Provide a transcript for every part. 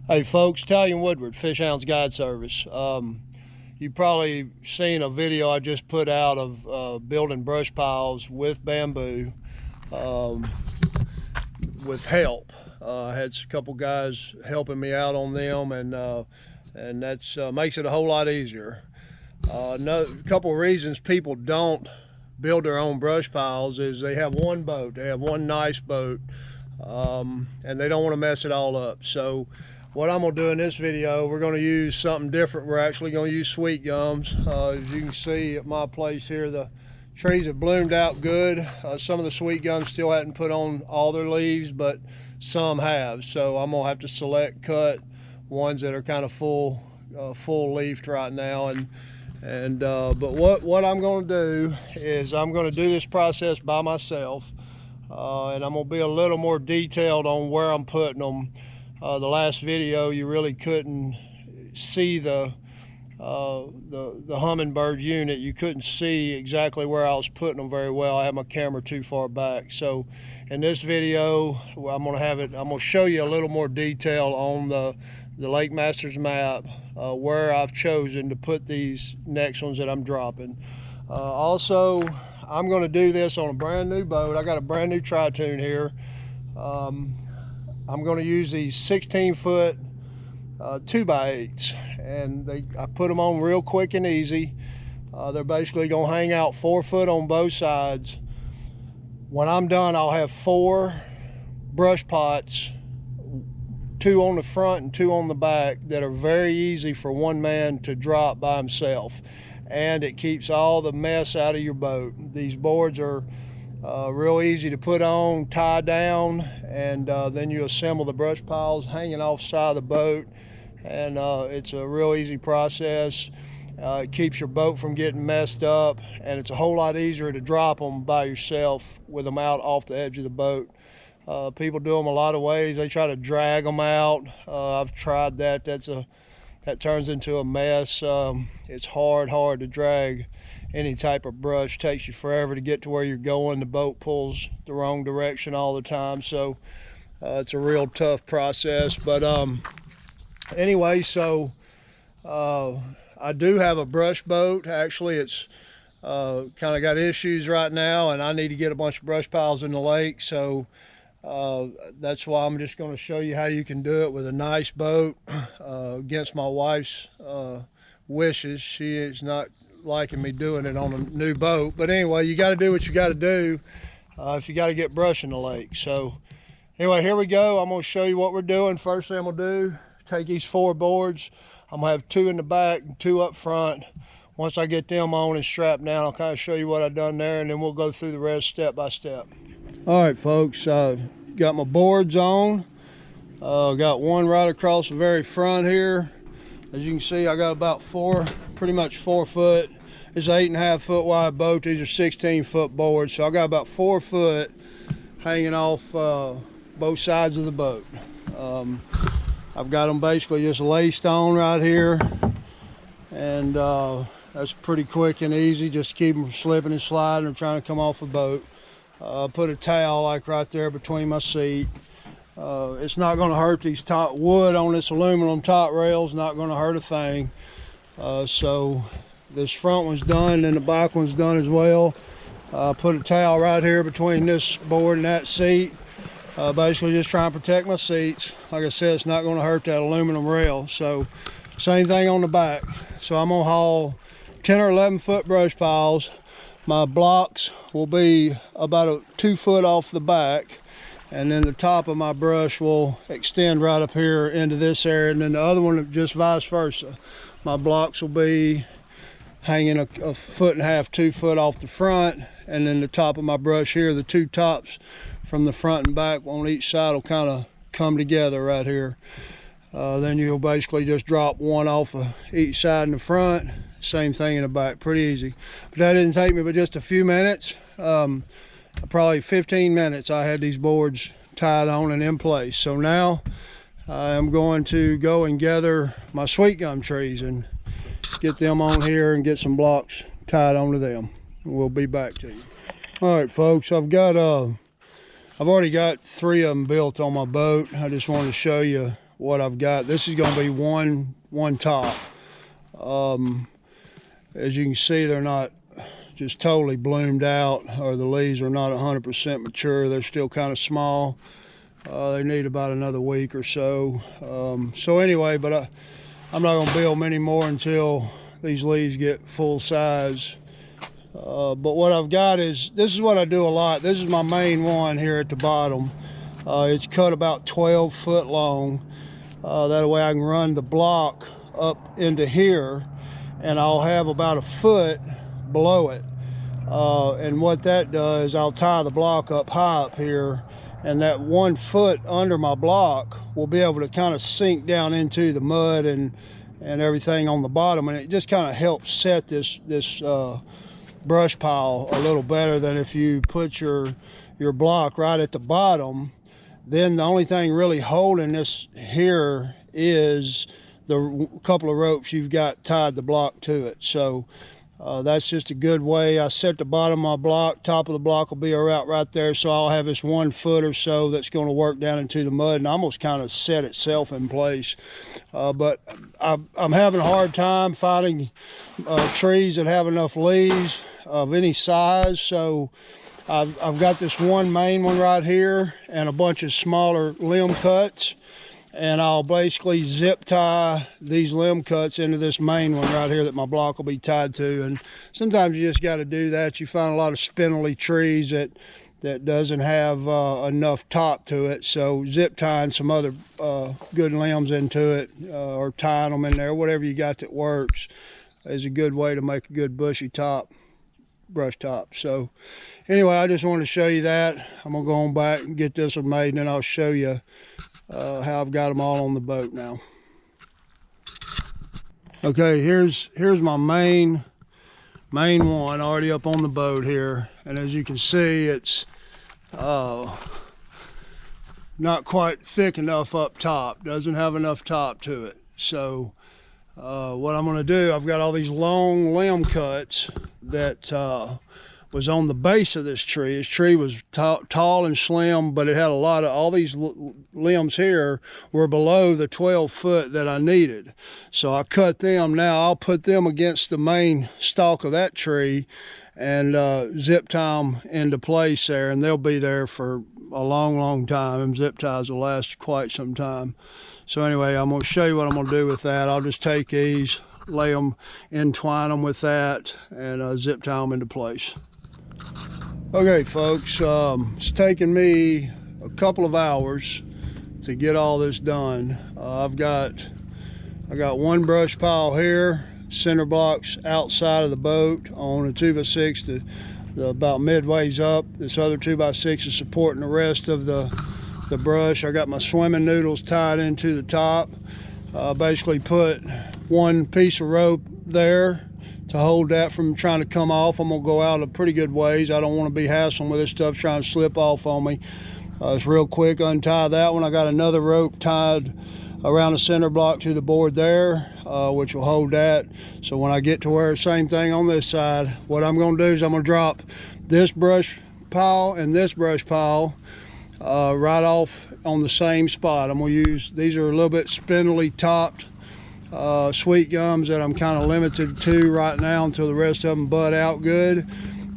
Hey folks, Italian Woodward, Fish Hounds Guide Service. You've probably seen a video I just put out of building brush piles with bamboo with help. I had a couple guys helping me out on them, and that's makes it a whole lot easier. A couple of reasons people don't build their own brush piles is they have one boat, they have one nice boat, and they don't want to mess it all up. So what I'm going to do in this video, we're going to use something different. We're actually going to use sweet gums. As you can see at my place here, the trees have bloomed out good. Some of the sweet gums still hadn't put on all their leaves, but some have. So I'm going to have to select cut ones that are kind of full leafed right now. But what I'm going to do is I'm going to do this process by myself, and I'm going to be a little more detailed on where I'm putting them. The last video you really couldn't see the hummingbird unit. You couldn't see exactly where I was putting them very well. I had my camera too far back. So in this video I'm gonna show you a little more detail on the Lake Masters map, where I've chosen to put these next ones that I'm dropping. Also, I'm going to do this on a brand new boat. I got a brand new Pontoon here. I'm going to use these 16-foot 2x8s, and I put them on real quick and easy. They're basically going to hang out 4 foot on both sides. When I'm done, I'll have 4 brush pots, 2 on the front and 2 on the back, that are very easy for one man to drop by himself, and it keeps all the mess out of your boat. These boards are real easy to put on, tie down, and then you assemble the brush piles hanging off the side of the boat, and it's a real easy process. It keeps your boat from getting messed up, and it's a whole lot easier to drop them by yourself with them out off the edge of the boat. People do them a lot of ways. They try to drag them out. I've tried that. That turns into a mess. It's hard to drag any type of brush. It takes you forever to get to where you're going. The boat pulls the wrong direction all the time, so it's a real tough process. But anyway, so I do have a brush boat. Actually, it's kind of got issues right now, and I need to get a bunch of brush piles in the lake. So that's why I'm just going to show you how you can do it with a nice boat, against my wife's wishes. She is not liking me doing it on a new boat, but anyway, you got to do what you got to do if you got to get brush in the lake. So anyway, here we go. I'm going to show you what we're doing. First thing I'm going to do, take these 4 boards. I'm going to have 2 in the back and 2 up front. Once I get them on and strapped down, I'll kind of show you what I've done there, and then we'll go through the rest step by step. All right, folks, got my boards on. Got one right across the very front here. As you can see, I got about pretty much 4 foot. It's an 8.5 foot wide boat. These are 16-foot boards, so I got about 4 foot hanging off both sides of the boat. I've got them basically just laced on right here, and that's pretty quick and easy. Just keep them from slipping and sliding or trying to come off a boat. Put a towel like right there between my seat. It's not going to hurt these top wood on this aluminum top rails, not going to hurt a thing. So this front one's done and the back one's done as well. Put a towel right here between this board and that seat. Basically just trying to protect my seats. Like I said, it's not going to hurt that aluminum rail. So same thing on the back. So I'm going to haul 10 or 11 foot brush piles. My blocks will be about 2 foot off the back, and then the top of my brush will extend right up here into this area, and then the other one just vice versa. My blocks will be hanging a 1.5 foot, 2 foot off the front, and then the top of my brush here, the 2 tops from the front and back on each side will kind of come together right here. Then you'll basically just drop one off of each side in the front. Same thing in the back, pretty easy. But that didn't take me but just a few minutes. Probably 15 minutes I had these boards tied on and in place. So now I'm going to go and gather my sweet gum trees and get them on here and get some blocks tied onto them. We'll be back to you. All right, folks, I've already got 3 of them built on my boat. I just wanted to show you what I've got. This is going to be one top. As you can see, they're not just totally bloomed out, or the leaves are not 100% mature. They're still kind of small. They need about another week or so. So anyway, but I'm not going to build many more until these leaves get full size. But what I've got is, this is what I do a lot. This is my main one here at the bottom. It's cut about 12 foot long. That way I can run the block up into here, and I'll have about a foot below it. And what that does, I'll tie the block up high up here, and that 1 foot under my block will be able to kind of sink down into the mud and everything on the bottom, and it just kind of helps set this brush pile a little better than if you put your block right at the bottom. Then the only thing really holding this here is the couple of ropes you've got tied the block to it. So that's just a good way. I set the bottom of my block, top of the block will be right there, so I'll have this 1 foot or so that's going to work down into the mud and almost kind of set itself in place. But I'm having a hard time finding trees that have enough leaves of any size, so I've got this one main one right here and a bunch of smaller limb cuts, and I'll basically zip tie these limb cuts into this main one right here that my block will be tied to. And sometimes you just got to do that. You find a lot of spindly trees that doesn't have enough top to it, so zip tying some other good limbs into it, or tying them in there, whatever you got that works, is a good way to make a good bushy top, brush top. So anyway, I just wanted to show you that. I'm gonna go on back and get this one made, and then I'll show you how I've got them all on the boat now. Okay, here's my main one already up on the boat here, and as you can see, it's not quite thick enough up top, doesn't have enough top to it. So what I'm going to do, I've got all these long limb cuts that was on the base of this tree. This tree was tall and slim, but it had a lot of, all these limbs here were below the 12 foot that I needed. So I cut them. Now I'll put them against the main stalk of that tree and zip tie them into place there, and they'll be there for a long time. Them zip ties will last quite some time. So anyway, I'm going to show you what I'm going to do with that. I'll just take these, lay them, entwine them with that, and zip tie them into place. Okay, folks, it's taken me a couple of hours to get all this done. I got one brush pile here, center blocks outside of the boat on a 2x6 about midways up. This other 2x6 is supporting the rest of the brush. I got my swimming noodles tied into the top. Basically put one piece of rope there to hold that from trying to come off. I'm gonna go out a pretty good ways. I don't want to be hassling with this stuff trying to slip off on me. It's real quick. Untie that one. I got another rope tied around the center block to the board there, which will hold that. So when I get to where, same thing on this side, what I'm gonna do is I'm gonna drop this brush pile and this brush pile right off on the same spot. I'm gonna use, these are a little bit spindly topped sweet gums that I'm kind of limited to right now until the rest of them bud out good,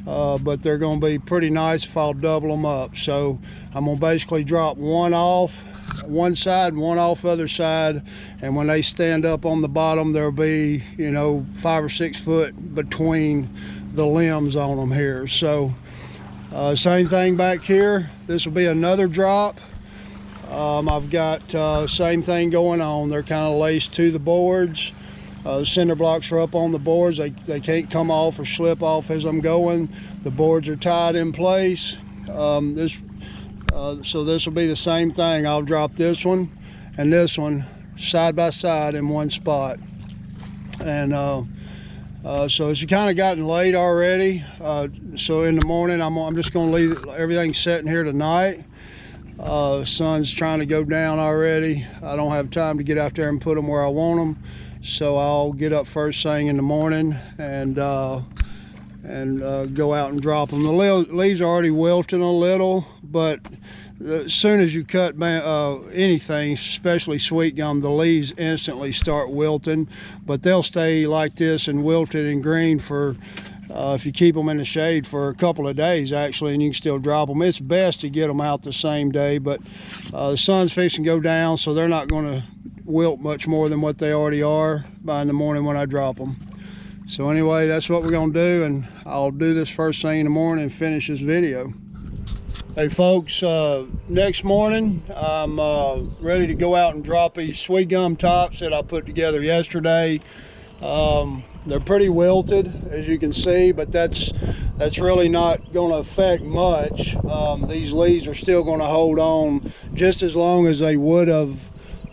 but they're going to be pretty nice if I'll double them up. So I'm going to basically drop one off one side and one off other side, and when they stand up on the bottom, there'll be, you know, 5 or 6 foot between the limbs on them here. So same thing back here. This will be another drop. I've got same thing going on. They're kind of laced to the boards. The center blocks are up on the boards. They can't come off or slip off as I'm going. The boards are tied in place. So this will be the same thing. I'll drop this one and this one side by side in one spot. And so it's kind of gotten late already. So in the morning, I'm just going to leave everything sitting here tonight. Sun's trying to go down already. I don't have time to get out there and put them where I want them, so I'll get up first thing in the morning and go out and drop them. The leaves are already wilting a little, but as soon as you cut anything, especially sweet gum, the leaves instantly start wilting, but they'll stay like this and wilted and green for if you keep them in the shade for a couple of days actually, and you can still drop them. It's best to get them out the same day, but the sun's fixing to go down, so they're not going to wilt much more than what they already are by in the morning when I drop them. So anyway, that's what we're going to do, and I'll do this first thing in the morning and finish this video. Hey folks, next morning I'm ready to go out and drop these sweet gum tops that I put together yesterday. They're pretty wilted, as you can see, but that's really not going to affect much. These leaves are still going to hold on just as long as they would have.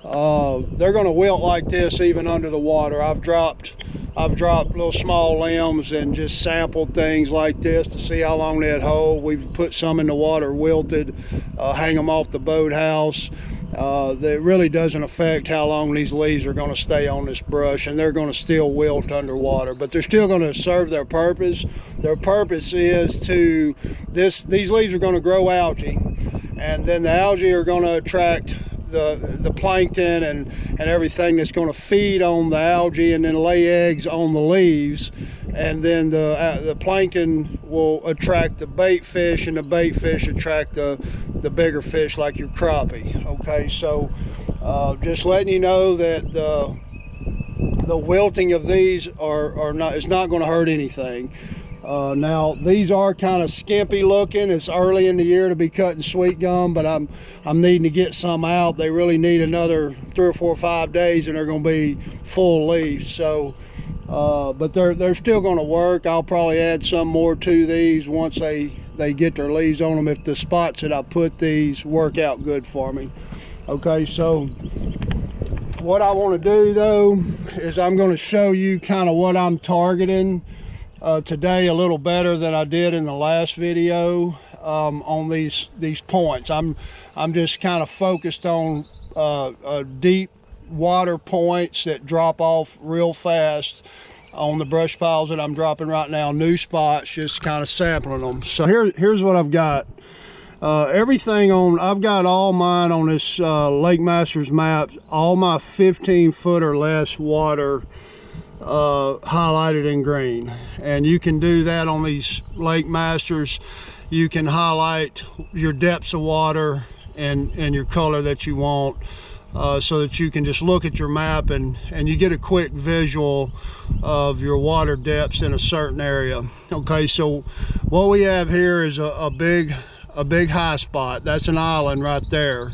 They're going to wilt like this even under the water. I've dropped little small limbs and just sampled things like this to see how long they'd hold. We've put some in the water wilted, hang them off the boathouse. That really doesn't affect how long these leaves are going to stay on this brush, and they're going to still wilt underwater, but they're still going to serve their purpose. Their purpose is to, these leaves are going to grow algae, and then the algae are going to attract the plankton and everything that's going to feed on the algae and then lay eggs on the leaves, and then the plankton will attract the bait fish, and the bait fish attract the bigger fish like your crappie. Okay, so just letting you know that the wilting of these is not going to hurt anything. Now these are kind of skimpy looking. It's early in the year to be cutting sweet gum, but I'm needing to get some out. They really need another 3 or 4 or 5 days and they're going to be full leaves. So but they're still going to work. I'll probably add some more to these once they get their leaves on them, if the spots that I put these work out good for me. Okay, so what I want to do though is I'm going to show you kind of what I'm targeting today a little better than I did in the last video on these points. I'm just kind of focused on deep water points that drop off real fast on the brush piles that I'm dropping right now. New spots, just kind of sampling them. So here's what I've got. Everything on, I've got all mine on this Lake Masters map, all my 15-foot or less water highlighted in green, and you can do that on these Lake Masters. You can highlight your depths of water and your color that you want, so that you can just look at your map and you get a quick visual of your water depths in a certain area. Okay, so what we have here is a big high spot. That's an island right there.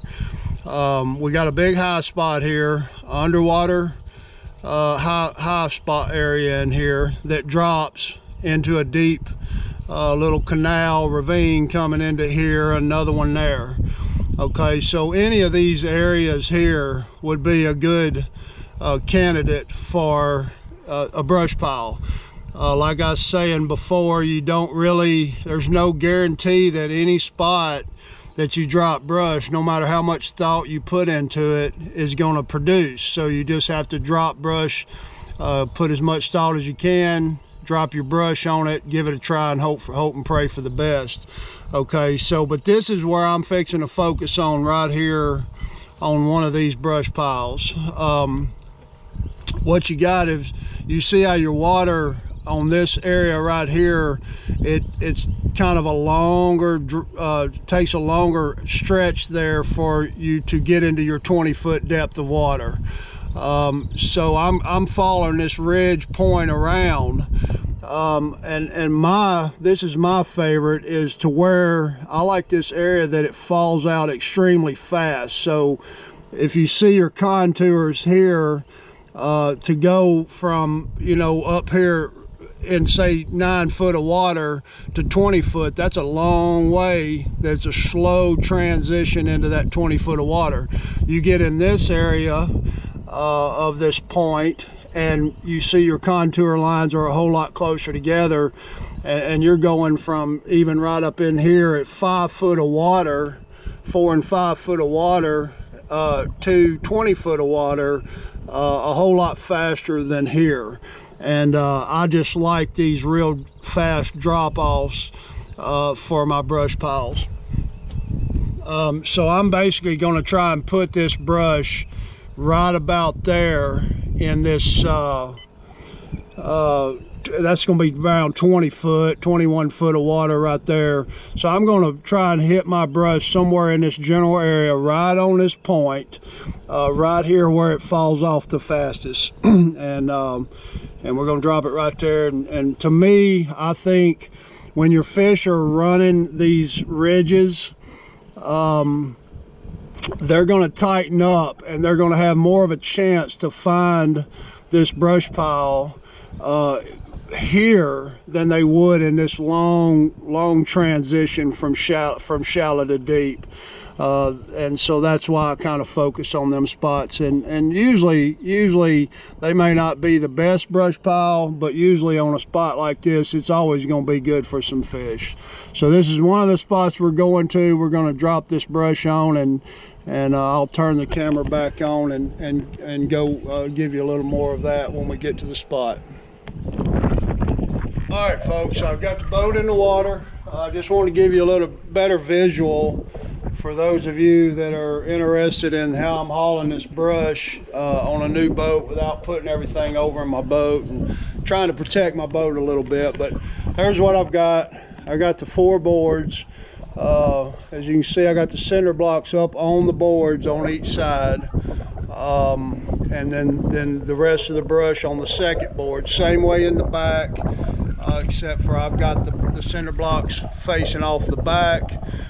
We got a big high spot here, underwater high spot area in here that drops into a deep little canal ravine coming into here, another one there. Okay, so any of these areas here would be a good candidate for a brush pile. Like I was saying before, there's no guarantee that any spot that you drop brush, no matter how much thought you put into it, is going to produce. So you just have to drop brush, put as much thought as you can, drop your brush on it, give it a try, and hope and pray for the best. Okay, so but this is where I'm fixing to focus on right here on one of these brush piles. What you got is, you see how your water on this area right here, it's kind of a longer, takes a longer stretch there for you to get into your 20-foot depth of water. So I'm following this ridge point around, and this is my favorite, is to where I like this area that it falls out extremely fast. So if you see your contours here, to go from, you know, up here in say 9 foot of water to 20 foot, that's a long way. That's a slow transition into that 20 foot of water. You get in this area of this point and you see your contour lines are a whole lot closer together, and you're going from even right up in here at 5 foot of water, 4 and 5 foot of water, to 20 foot of water a whole lot faster than here. And I just like these real fast drop-offs for my brush piles. So I'm basically going to try and put this brush right about there in this that's going to be around 21 foot of water right there. So I'm going to try and hit my brush somewhere in this general area, right on this point, right here where it falls off the fastest. And we're going to drop it right there. And to me, I think when your fish are running these ridges, they're going to tighten up and they're going to have more of a chance to find this brush pile here than they would in this long transition from shallow to deep. And so that's why I kind of focus on them spots. And usually they may not be the best brush pile, but usually on a spot like this, it's always going to be good for some fish. So this is one of the spots we're going to. We're going to drop this brush on, and I'll turn the camera back on and go give you a little more of that when we get to the spot. All right, folks, I've got the boat in the water. I just want to give you a little better visual for those of you that are interested in how I'm hauling this brush on a new boat without putting everything over in my boat and trying to protect my boat a little bit. But here's what I've got. I got the 4 boards. As you can see, I got the cinder blocks up on the boards on each side. And then the rest of the brush on the second board. Same way in the back, except for I've got the cinder blocks facing off the back,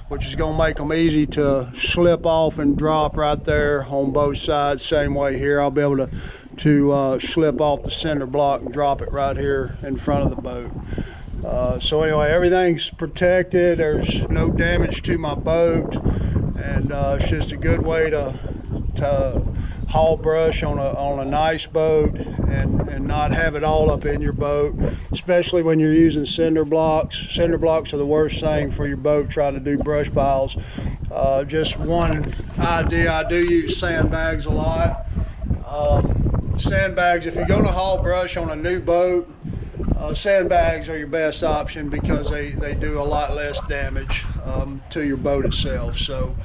which is going to make them easy to slip off and drop right there on both sides. Same way here, I'll be able to slip off the cinder block and drop it right here in front of the boat. So anyway, everything's protected. There's no damage to my boat, and it's just a good way to haul brush on a nice boat and not have it all up in your boat, especially when you're using cinder blocks. Cinder blocks are the worst thing for your boat trying to do brush piles. Just one idea, I do use sandbags a lot. Sandbags, if you're going to haul brush on a new boat, sandbags are your best option because they do a lot less damage to your boat itself. So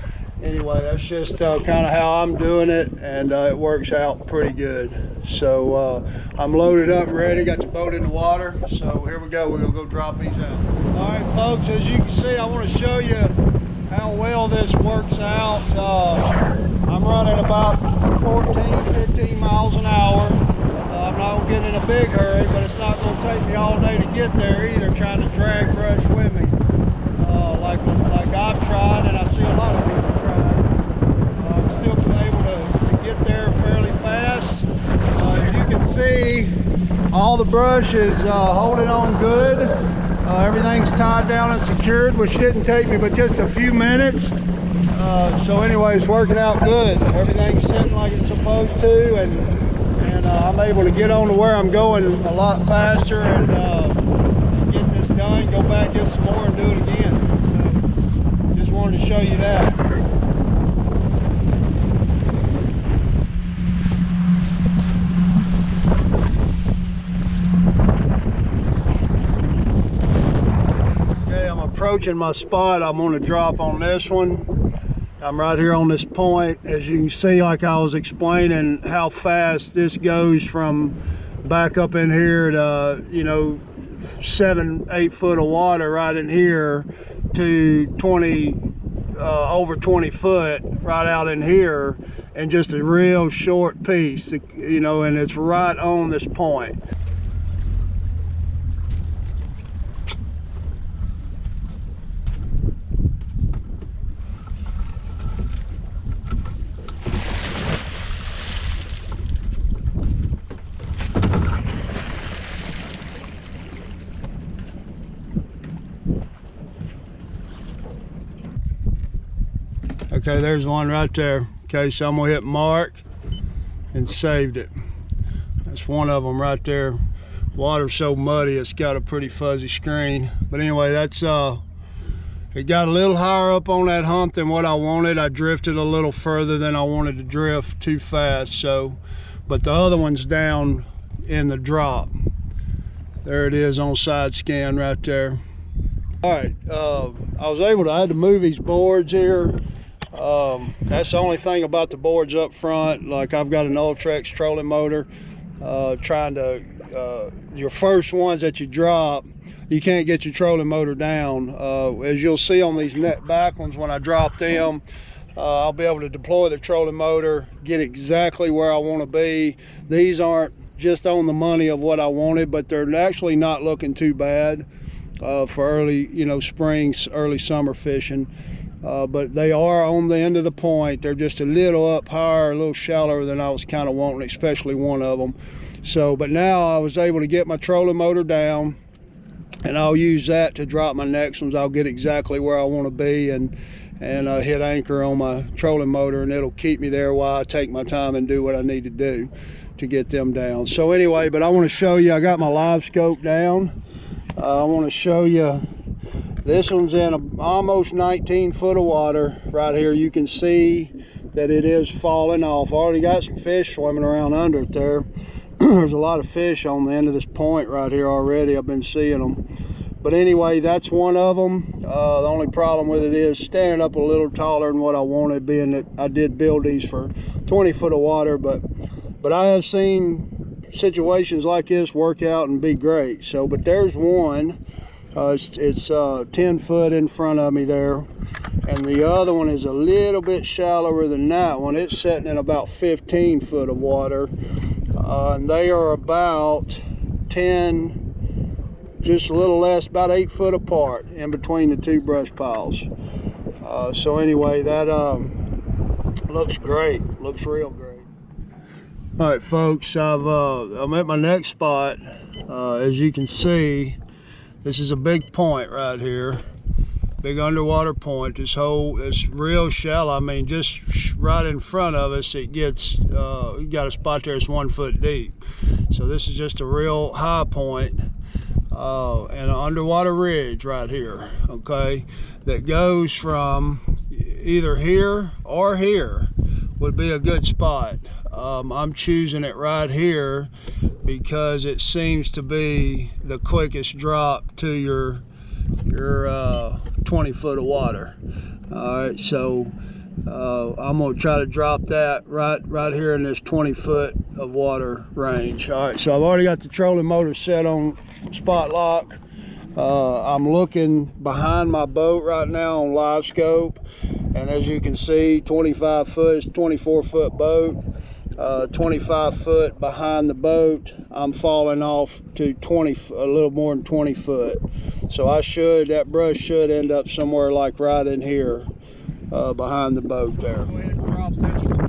anyway, that's just kind of how I'm doing it, and it works out pretty good. So I'm loaded up and ready, got the boat in the water, so here we go. We're gonna go drop these out. All right, folks, as you can see, I want to show you how well this works out. I'm running about 15 miles an hour. I'm not gonna get in a big hurry, but it's not gonna take me all day to get there either, trying to drag brush with me, like I've tried, and I see a lot of people try. I'm still able to get there fairly fast. As you can see, all the brush is holding on good. Everything's tied down and secured, which didn't take me but just a few minutes. So anyway, it's working out good. Everything's sitting like it's supposed to, and I'm able to get on to where I'm going a lot faster and get this done, go back, get some more, and do it again. So just wanted to show you that. Okay, I'm approaching my spot. I'm going to drop on this one. I'm right here on this point. As you can see, like I was explaining, how fast this goes from back up in here to, you know, 7-8 foot of water right in here to over 20 foot right out in here, and just a real short piece, you know, and it's right on this point. Okay, there's one right there. Okay, so I'm gonna hit mark and saved it. That's one of them right there. Water's so muddy, it's got a pretty fuzzy screen. But anyway, that's it got a little higher up on that hump than what I wanted. I drifted a little further than I wanted to drift too fast. So, but the other one's down in the drop. There it is on side scan right there. All right, I had to move these boards here. That's the only thing about the boards up front. Like, I've got an Ultrex trolling motor, your first ones that you drop, you can't get your trolling motor down. As you'll see on these net back ones, when I drop them, I'll be able to deploy the trolling motor, get exactly where I want to be. These aren't just on the money of what I wanted, but they're actually not looking too bad for early, spring, early summer fishing. But they are on the end of the point. They're just a little up higher, a little shallower than I was kind of wanting, especially one of them. So, but now I was able to get my trolling motor down, and I'll use that to drop my next ones. I'll get exactly where I want to be and hit anchor on my trolling motor, and it'll keep me there while I take my time and do what I need to do to get them down. So anyway, but I want to show you, I got my live scope down. I want to show you, this one's in almost 19 foot of water right here. You can see that it is falling off. Already got some fish swimming around under it there. There's a lot of fish on the end of this point right here already. I've been seeing them. But anyway, that's one of them. The only problem with it is standing up a little taller than what I wanted, being that I did build these for 20 foot of water. But I have seen situations like this work out and be great. So, but there's one. It's 10 foot in front of me there, and the other one is a little bit shallower than that one. It's sitting in about 15 foot of water, and they are about 10, just a little less, about 8 foot apart in between the two brush piles. So anyway, that looks great, looks real great. All right, folks, I'm at my next spot. As you can see, this is a big point right here, big underwater point. This hole is real shallow. I mean, just right in front of us, it gets, you got a spot there that's 1 foot deep. So this is just a real high point, and an underwater ridge right here, okay, that goes from either here or here would be a good spot. I'm choosing it right here because it seems to be the quickest drop to your 20 foot of water. All right, so I'm gonna try to drop that right here in this 20 foot of water range. All right, so I've already got the trolling motor set on spot lock. I'm looking behind my boat right now on live scope, and as you can see, 25 foot is 24 foot boat. 25 foot behind the boat, I'm falling off to a little more than 20 foot. So that brush should end up somewhere like right in here, behind the boat there. Go ahead and drop this one.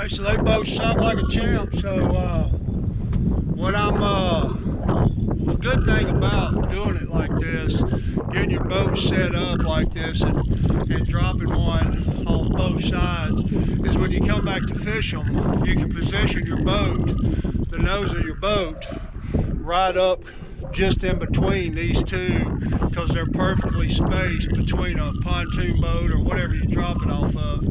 So they both sunk like a champ. So the good thing about doing it like this, getting your boat set up like this and dropping one off both sides, is when you come back to fish them, you can position your boat, the nose of your boat, right up just in between these two, because they're perfectly spaced between a pontoon boat or whatever you drop it off of.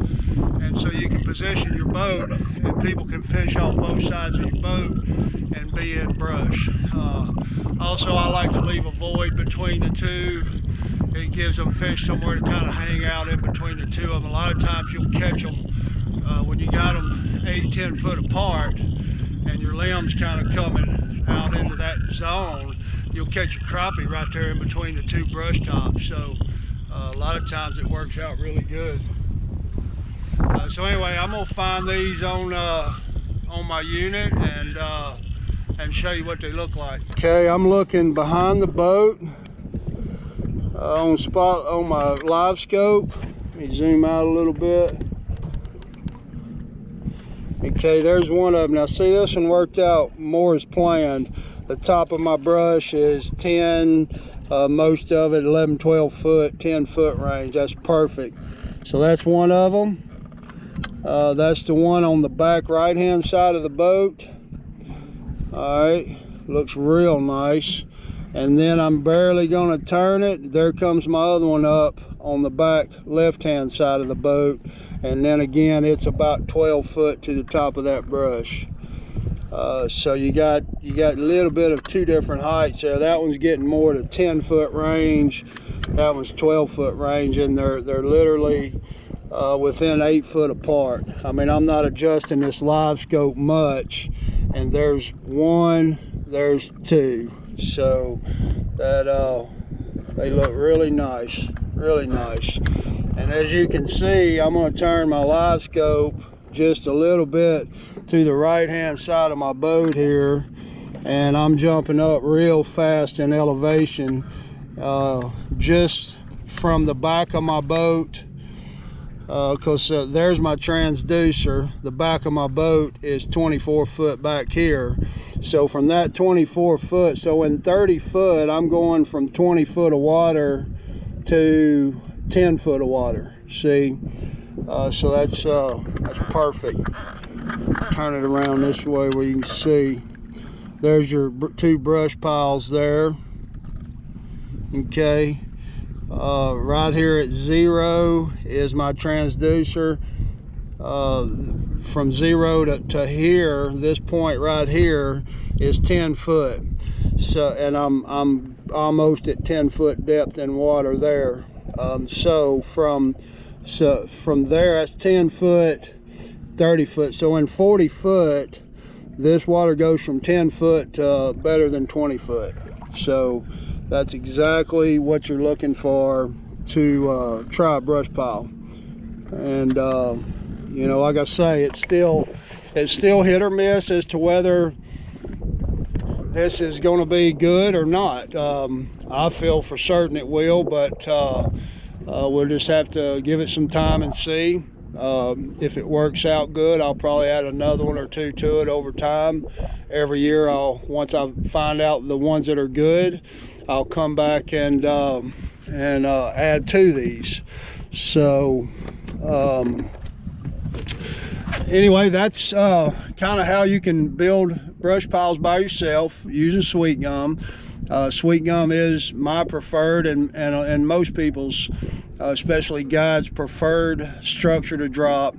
And so you can position your boat and people can fish off both sides of your boat and be in brush. Also, I like to leave a void between the two. It gives them fish somewhere to kind of hang out in between the two of them. A lot of times you'll catch them when you got them 8-10 foot apart and your limbs kind of coming out into that zone. you'll catch a crappie right there in between the two brush tops. So a lot of times it works out really good. So anyway, I'm gonna find these on my unit and show you what they look like. Okay, I'm looking behind the boat on my live scope. Let me zoom out a little bit. Okay, there's one of them. Now see, this one worked out more as planned. The top of my brush is 10, most of it 11, 12 foot, 10 foot range. That's perfect. So that's one of them. That's the one on the back right hand side of the boat. All right, looks real nice. And then I'm barely gonna turn it. There comes my other one up on the back left hand side of the boat. And then again, it's about 12 foot to the top of that brush. So you got a little bit of two different heights there. That one's getting more to 10 foot range. That one's 12 foot range, and they're literally within 8 foot apart. I mean, I'm not adjusting this live scope much, and there's one, there's two. So that they look really nice, really nice. And as you can see, I'm going to turn my live scope just a little bit to the right hand side of my boat here, and I'm jumping up real fast in elevation just from the back of my boat, because there's my transducer. The back of my boat is 24 foot back here. So from that 24 foot, so in 30 foot, I'm going from 20 foot of water to 10 foot of water. See, so that's perfect. Turn it around this way where you can see. There's your two brush piles there. Okay, right here at 0 is my transducer. From 0 to here, this point right here is 10 foot. So, and I'm almost at 10 foot depth in water there. So from there, that's 10 foot, 30 foot. So in 40 foot, this water goes from 10 foot to better than 20 foot. So that's exactly what you're looking for to try a brush pile. And you know, like I say, it's still hit or miss as to whether this is going to be good or not. I feel for certain it will, but we'll just have to give it some time and see. If it works out good, I'll probably add another one or two to it over time. Every year, once I find out the ones that are good, I'll come back and add to these. So anyway, that's kind of how you can build brush piles by yourself using sweet gum. Sweet gum is my preferred and most people's, especially guides, preferred structure to drop.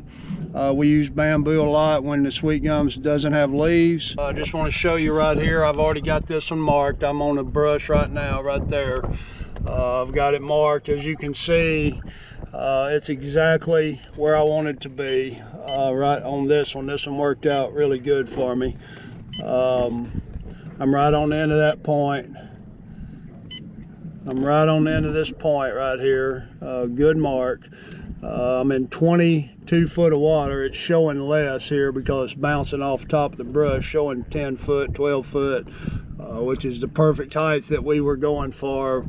We use bamboo a lot when the sweet gums doesn't have leaves. I just want to show you right here. I've already got this one marked. I'm on the brush right now, right there. I've got it marked. As you can see, it's exactly where I want it to be. Right on this one. This one worked out really good for me. I'm right on the end of that point. I'm right on the end of this point right here. Good mark. I'm in 22 foot of water. It's showing less here because it's bouncing off the top of the brush, showing 10 foot, 12 foot, which is the perfect height that we were going for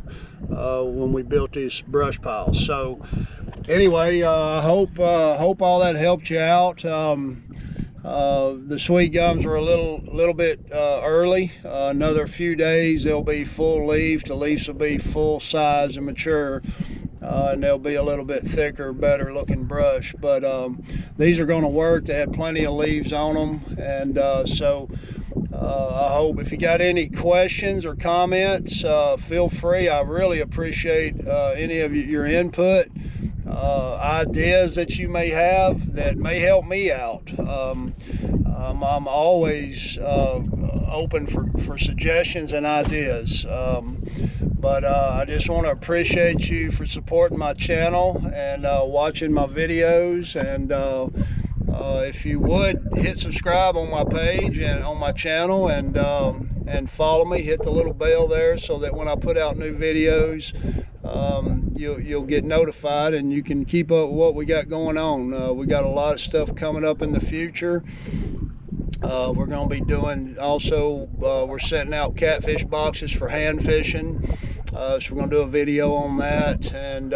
when we built these brush piles. So anyway, I hope all that helped you out. The sweet gums are a little bit early. Another few days they'll be full leaf. The leaves will be full size and mature, and they'll be a little bit thicker, better looking brush. But these are going to work. They had plenty of leaves on them, and so I hope if you got any questions or comments, feel free. I really appreciate any of your input, ideas that you may have that may help me out. I'm always open for suggestions and ideas, but I just want to appreciate you for supporting my channel and watching my videos. And if you would hit subscribe on my page and on my channel, and and follow me. Hit the little bell there so that when I put out new videos, you'll get notified, and you can keep up with what we got going on. We got a lot of stuff coming up in the future. We're going to be doing also, we're setting out catfish boxes for hand fishing. So we're going to do a video on that, and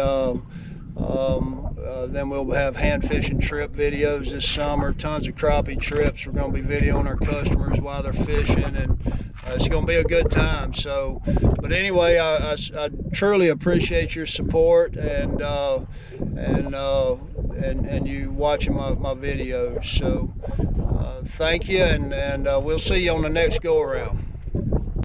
then we'll have hand fishing trip videos this summer. Tons of crappie trips. We're going to be videoing our customers while they're fishing, and it's going to be a good time. So, but anyway, I truly appreciate your support and you watching my videos. So thank you, and we'll see you on the next go around.